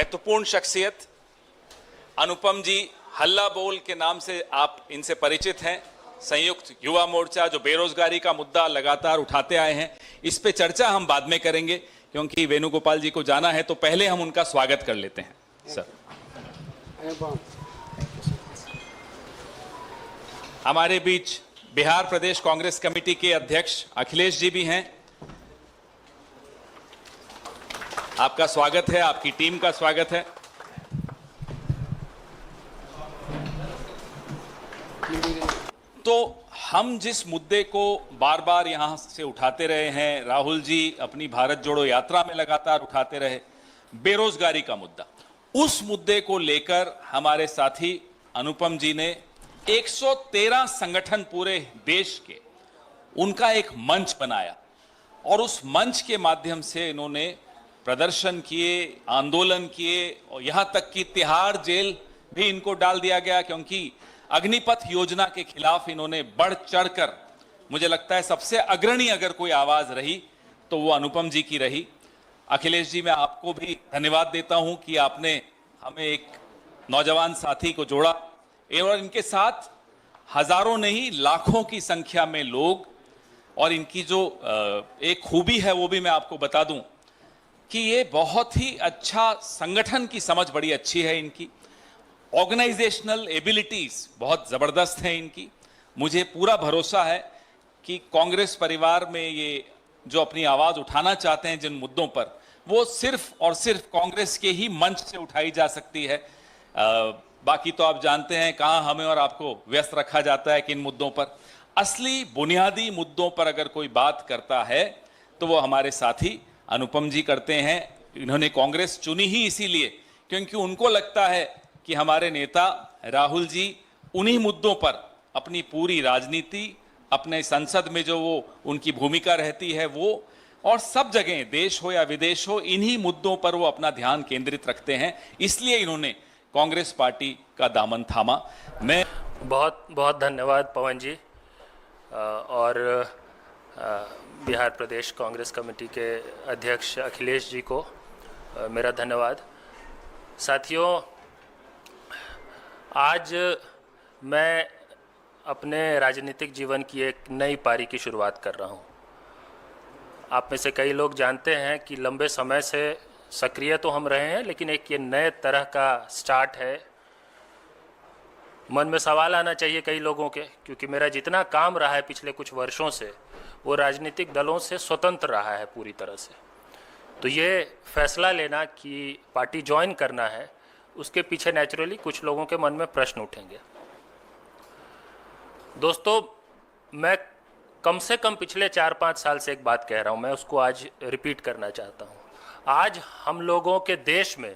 महत्वपूर्ण शख्सियत अनुपम जी हल्ला बोल के नाम से आप इनसे परिचित हैं। संयुक्त युवा मोर्चा जो बेरोजगारी का मुद्दा लगातार उठाते आए हैं, इस पे चर्चा हम बाद में करेंगे क्योंकि वेणुगोपाल जी को जाना है, तो पहले हम उनका स्वागत कर लेते हैं। सर, हमारे बीच बिहार प्रदेश कांग्रेस कमेटी के अध्यक्ष अखिलेश जी भी हैं। आपका स्वागत है, आपकी टीम का स्वागत है। तो हम जिस मुद्दे को बार बार यहां से उठाते रहे हैं, राहुल जी अपनी भारत जोड़ो यात्रा में लगातार उठाते रहे, बेरोजगारी का मुद्दा, उस मुद्दे को लेकर हमारे साथी अनुपम जी ने 113 संगठन पूरे देश के, उनका एक मंच बनाया और उस मंच के माध्यम से इन्होंने प्रदर्शन किए, आंदोलन किए और यहां तक कि तिहाड़ जेल भी इनको डाल दिया गया क्योंकि अग्निपथ योजना के खिलाफ इन्होंने बढ़ चढ़कर, मुझे लगता है सबसे अग्रणी अगर कोई आवाज रही तो वो अनुपम जी की रही। अखिलेश जी, मैं आपको भी धन्यवाद देता हूं कि आपने हमें एक नौजवान साथी को जोड़ा और इनके साथ हजारों नहीं लाखों की संख्या में लोग, और इनकी जो एक खूबी है वो भी मैं आपको बता दूं कि ये बहुत ही अच्छा संगठन की समझ बड़ी अच्छी है इनकी, ऑर्गेनाइजेशनल एबिलिटीज बहुत जबरदस्त हैं इनकी। मुझे पूरा भरोसा है कि कांग्रेस परिवार में ये जो अपनी आवाज उठाना चाहते हैं जिन मुद्दों पर, वो सिर्फ और सिर्फ कांग्रेस के ही मंच से उठाई जा सकती है। बाकी तो आप जानते हैं कहां हमें और आपको व्यस्त रखा जाता है किन मुद्दों पर। असली बुनियादी मुद्दों पर अगर कोई बात करता है तो वो हमारे साथी अनुपम जी करते हैं। इन्होंने कांग्रेस चुनी ही इसीलिए क्योंकि उनको लगता है कि हमारे नेता राहुल जी उन्हीं मुद्दों पर अपनी पूरी राजनीति, अपने संसद में जो वो उनकी भूमिका रहती है वो, और सब जगह देश हो या विदेश हो, इन्हीं मुद्दों पर वो अपना ध्यान केंद्रित रखते हैं। इसलिए इन्होंने कांग्रेस पार्टी का दामन थामा। मैं बहुत बहुत धन्यवाद पवन जी और बिहार प्रदेश कांग्रेस कमेटी के अध्यक्ष अखिलेश जी को मेरा धन्यवाद। साथियों, आज मैं अपने राजनीतिक जीवन की एक नई पारी की शुरुआत कर रहा हूं। आप में से कई लोग जानते हैं कि लंबे समय से सक्रिय तो हम रहे हैं, लेकिन एक ये नए तरह का स्टार्ट है। मन में सवाल आना चाहिए कई लोगों के, क्योंकि मेरा जितना काम रहा है पिछले कुछ वर्षों से वो राजनीतिक दलों से स्वतंत्र रहा है पूरी तरह से। तो ये फैसला लेना कि पार्टी ज्वाइन करना है, उसके पीछे नेचुरली कुछ लोगों के मन में प्रश्न उठेंगे। दोस्तों, मैं कम से कम पिछले 4-5 साल से एक बात कह रहा हूं, मैं उसको आज रिपीट करना चाहता हूं। आज हम लोगों के देश में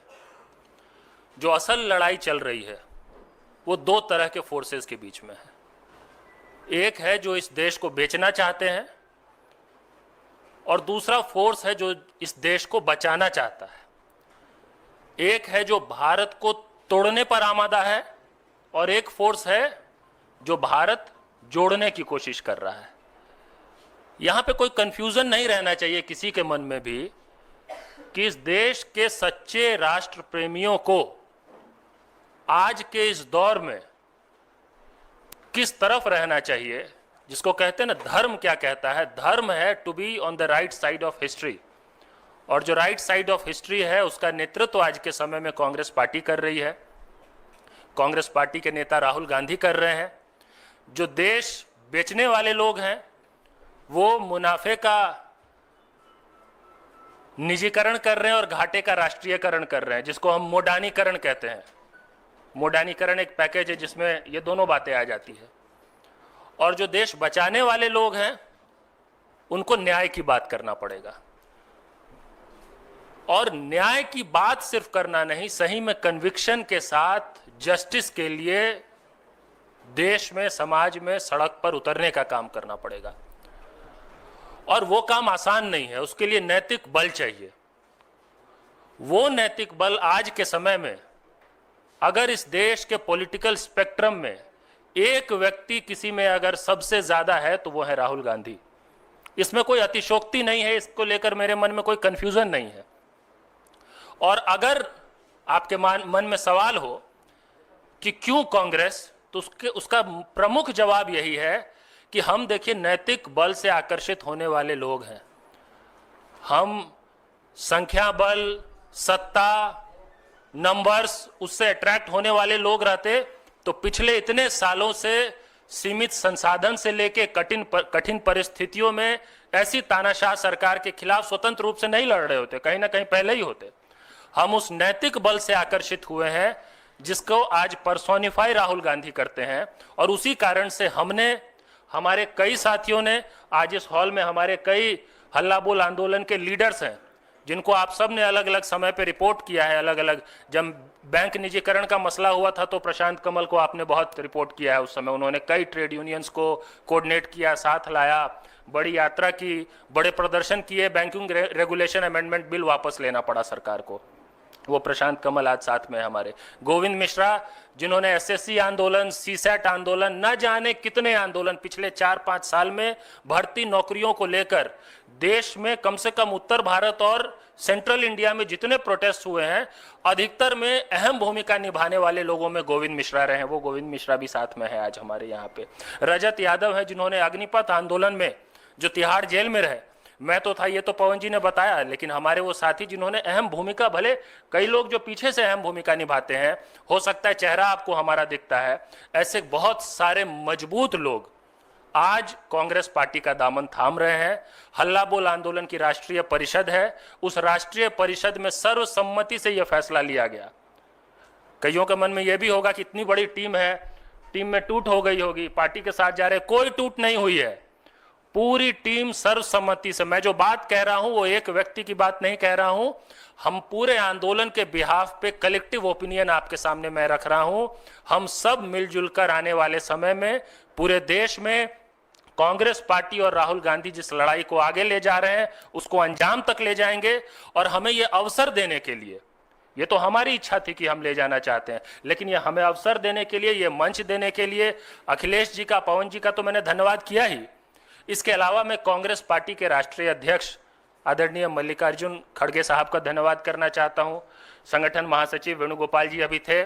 जो असल लड़ाई चल रही है वो दो तरह के फोर्सेस के बीच में है। एक है जो इस देश को बेचना चाहते हैं और दूसरा फोर्स है जो इस देश को बचाना चाहता है। एक है जो भारत को तोड़ने पर आमादा है और एक फोर्स है जो भारत जोड़ने की कोशिश कर रहा है। यहां पे कोई कंफ्यूजन नहीं रहना चाहिए किसी के मन में भी कि इस देश के सच्चे राष्ट्र प्रेमियों को आज के इस दौर में किस तरफ रहना चाहिए। जिसको कहते हैं ना, धर्म क्या कहता है? धर्म है to be on the right side of history, और जो राइट साइड ऑफ हिस्ट्री है उसका नेतृत्व आज के समय में कांग्रेस पार्टी कर रही है। कांग्रेस पार्टी के नेता राहुल गांधी कर रहे हैं। जो देश बेचने वाले लोग हैं वो मुनाफे का निजीकरण कर रहे हैं और घाटे का राष्ट्रीयकरण कर रहे हैं, जिसको हम मोडानीकरण कहते हैं। मोडानीकरण एक पैकेज है जिसमें ये दोनों बातें आ जाती है। और जो देश बचाने वाले लोग हैं उनको न्याय की बात करना पड़ेगा, और न्याय की बात सिर्फ करना नहीं, सही में कन्विक्शन के साथ जस्टिस के लिए देश में, समाज में, सड़क पर उतरने का काम करना पड़ेगा। और वो काम आसान नहीं है, उसके लिए नैतिक बल चाहिए। वो नैतिक बल आज के समय में अगर इस देश के पॉलिटिकल स्पेक्ट्रम में एक व्यक्ति किसी में अगर सबसे ज्यादा है तो वो है राहुल गांधी। इसमें कोई अतिशोक्ति नहीं है, इसको लेकर मेरे मन में कोई कंफ्यूजन नहीं है। और अगर आपके मन में सवाल हो कि क्यों कांग्रेस, तो उसका प्रमुख जवाब यही है कि हम देखिए नैतिक बल से आकर्षित होने वाले लोग हैं। हम संख्या बल, सत्ता, नंबर्स, उससे अट्रैक्ट होने वाले लोग रहते तो पिछले इतने सालों से सीमित संसाधन से लेके कठिन परिस्थितियों में ऐसी तानाशाह सरकार के खिलाफ स्वतंत्र रूप से नहीं लड़ रहे होते, कहीं ना कहीं पहले ही होते। हम उस नैतिक बल से आकर्षित हुए हैं जिसको आज पर्सोनिफाई राहुल गांधी करते हैं, और उसी कारण से हमारे कई साथियों ने आज इस हॉल में, हमारे कई हल्ला बोल आंदोलन के लीडर्स हैं जिनको आप सब ने अलग अलग समय पे रिपोर्ट किया है। अलग अलग, जब बैंक निजीकरण का मसला हुआ था तो प्रशांत कमल को आपने बहुत रिपोर्ट किया है। उस समय उन्होंने कई ट्रेड यूनियंस को कोऑर्डिनेट किया, साथ लाया, बड़ी यात्रा की, बड़े प्रदर्शन किए। बैंकिंग रेगुलेशन अमेंडमेंट बिल वापस लेना पड़ा सरकार को, वो प्रशांत कमल आज साथ में हमारे। गोविंद मिश्रा, जिन्होंने एसएससी आंदोलन, सीसैट आंदोलन, न जाने कितने आंदोलन पिछले 4-5 साल में भर्ती नौकरियों को लेकर देश में, कम से कम उत्तर भारत और सेंट्रल इंडिया में जितने प्रोटेस्ट हुए हैं, अधिकतर में अहम भूमिका निभाने वाले लोगों में गोविंद मिश्रा रहे हैं। वो गोविंद मिश्रा भी साथ में है आज हमारे यहाँ पे। रजत यादव है, जिन्होंने अग्निपथ आंदोलन में, जो तिहाड़ जेल में रहे, मैं तो था, ये तो पवन जी ने बताया, लेकिन हमारे वो साथी जिन्होंने अहम भूमिका, भले कई लोग जो पीछे से अहम भूमिका निभाते हैं, हो सकता है चेहरा आपको हमारा दिखता है, ऐसे बहुत सारे मजबूत लोग आज कांग्रेस पार्टी का दामन थाम रहे हैं। हल्ला बोल आंदोलन की राष्ट्रीय परिषद है, उस राष्ट्रीय परिषद में सर्वसम्मति से यह फैसला लिया गया। कईयों के मन में यह भी होगा कि इतनी बड़ी टीम है, टीम में टूट हो गई होगी, पार्टी के साथ जा रहे, कोई टूट नहीं हुई है। पूरी टीम सर्वसम्मति से, मैं जो बात कह रहा हूं वो एक व्यक्ति की बात नहीं कह रहा हूं, हम पूरे आंदोलन के बिहाफ पे कलेक्टिव ओपिनियन आपके सामने मैं रख रहा हूं। हम सब मिलजुल कर आने वाले समय में पूरे देश में कांग्रेस पार्टी और राहुल गांधी जिस लड़ाई को आगे ले जा रहे हैं उसको अंजाम तक ले जाएंगे। और हमें ये अवसर देने के लिए, ये तो हमारी इच्छा थी कि हम ले जाना चाहते हैं, लेकिन ये हमें अवसर देने के लिए, ये मंच देने के लिए अखिलेश जी का, पवन जी का तो मैंने धन्यवाद किया ही। इसके अलावा मैं कांग्रेस पार्टी के राष्ट्रीय अध्यक्ष आदरणीय मल्लिकार्जुन खड़गे साहब का धन्यवाद करना चाहता हूं। संगठन महासचिव वेणुगोपाल जी अभी थे,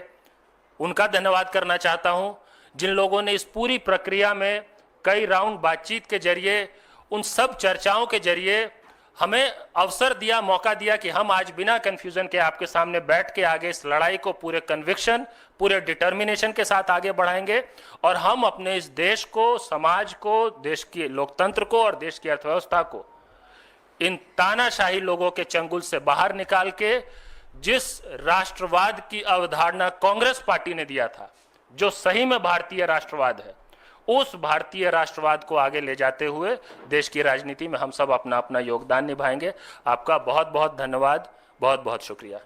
उनका धन्यवाद करना चाहता हूं, जिन लोगों ने इस पूरी प्रक्रिया में कई राउंड बातचीत के जरिए, उन सब चर्चाओं के जरिए हमें अवसर दिया, मौका दिया कि हम आज बिना कंफ्यूजन के आपके सामने बैठ के आगे इस लड़ाई को पूरे कन्विक्शन, पूरे डिटर्मिनेशन के साथ आगे बढ़ाएंगे। और हम अपने इस देश को, समाज को, देश के लोकतंत्र को और देश की अर्थव्यवस्था को इन तानाशाही लोगों के चंगुल से बाहर निकाल के जिस राष्ट्रवाद की अवधारणा कांग्रेस पार्टी ने दिया था, जो सही में भारतीय राष्ट्रवाद है, उस भारतीय राष्ट्रवाद को आगे ले जाते हुए देश की राजनीति में हम सब अपना अपना योगदान निभाएंगे। आपका बहुत बहुत धन्यवाद, बहुत बहुत शुक्रिया।